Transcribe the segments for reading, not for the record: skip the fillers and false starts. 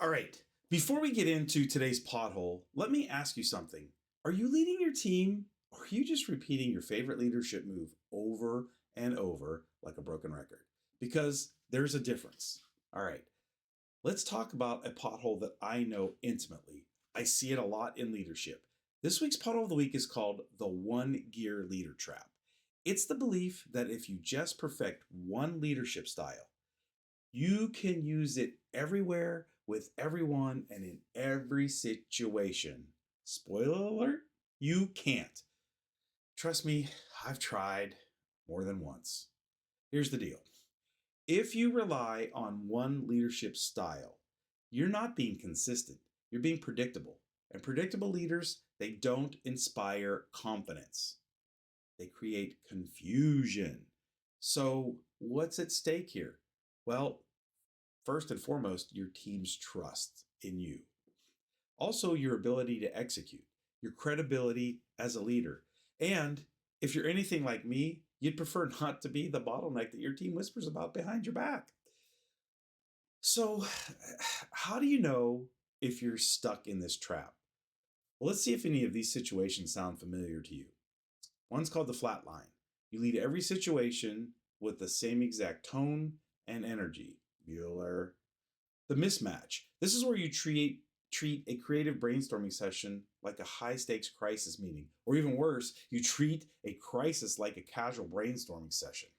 All right, before we get into today's pothole, let me ask you something. Are you leading your team, or are you just repeating your favorite leadership move over and over like a broken record? Because there's a difference. All right, let's talk about a pothole that I know intimately. I see it a lot in leadership. This week's pothole of the week is called the one gear leader trap. It's the belief that if you just perfect one leadership style, you can use it everywhere, with everyone, and in every situation. Spoiler alert, you can't. Trust me, I've tried more than once. Here's the deal. If you rely on one leadership style, you're not being consistent. You're being predictable. And predictable leaders, they don't inspire confidence. They create confusion. So what's at stake here? Well, first and foremost, your team's trust in you. Also, your ability to execute, your credibility as a leader. And if you're anything like me, you'd prefer not to be the bottleneck that your team whispers about behind your back. So, how do you know if you're stuck in this trap? Well, let's see if any of these situations sound familiar to you. One's called the flat line. You lead every situation with the same exact tone and energy. Bueller. The mismatch. This is where you treat a creative brainstorming session like a high-stakes crisis meeting. Or even worse, you treat a crisis like a casual brainstorming session.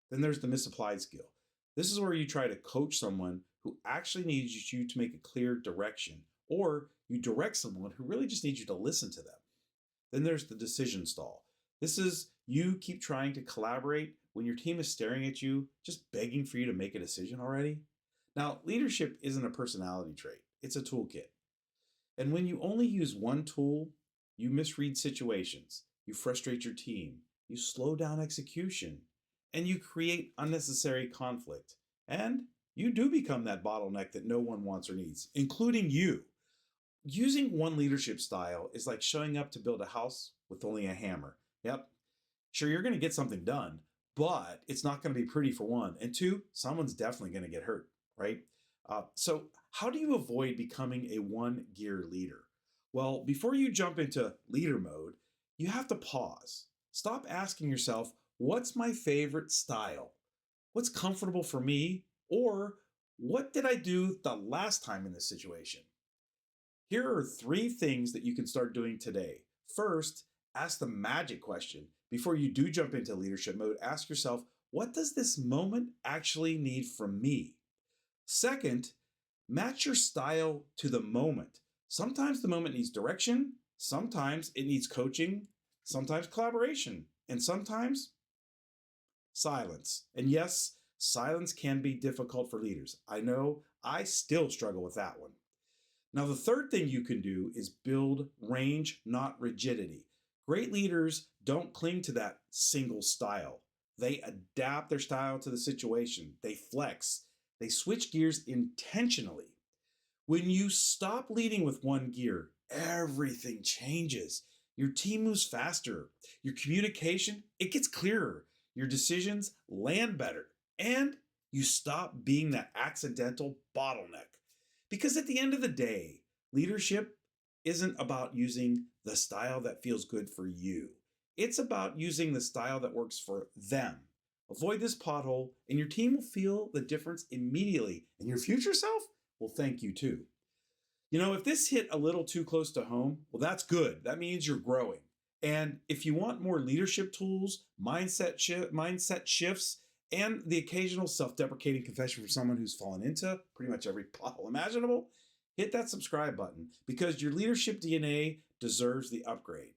Then there's the misapplied skill. This is where you try to coach someone who actually needs you to make a clear direction, or you direct someone who really just needs you to listen to them. Then there's the decision stall. This is you keep trying to collaborate when your team is staring at you, just begging for you to make a decision already. Now, leadership isn't a personality trait, it's a toolkit. And when you only use one tool, you misread situations, you frustrate your team, you slow down execution, and you create unnecessary conflict. And you do become that bottleneck that no one wants or needs, including you. Using one leadership style is like showing up to build a house with only a hammer. Yep, sure, you're going to get something done, but it's not going to be pretty for one. And two, someone's definitely going to get hurt, right? So how do you avoid becoming a one gear leader? Well, before you jump into leader mode, you have to pause. Stop asking yourself, what's my favorite style? What's comfortable for me? Or what did I do the last time in this situation? Here are 3 things that you can start doing today. First, ask the magic question. Before you do jump into leadership mode, ask yourself, what does this moment actually need from me? Second, match your style to the moment. Sometimes the moment needs direction, sometimes it needs coaching, sometimes collaboration, and sometimes silence. And yes, silence can be difficult for leaders. I know I still struggle with that one. Now, the third thing you can do is build range, not rigidity. Great leaders don't cling to that single style. They adapt their style to the situation. They flex. They switch gears intentionally. When you stop leading with one gear, everything changes. Your team moves faster. Your communication, it gets clearer. Your decisions land better. And you stop being that accidental bottleneck. Because at the end of the day, leadership isn't about using the style that feels good for you. It's about using the style that works for them. Avoid this pothole, and your team will feel the difference immediately, and your future self will thank you too. You know, if this hit a little too close to home, well, that's good. That means you're growing. And if you want more leadership tools, mindset shifts, and the occasional self-deprecating confession from someone who's fallen into pretty much every pothole imaginable, hit that subscribe button, because your leadership DNA deserves the upgrade.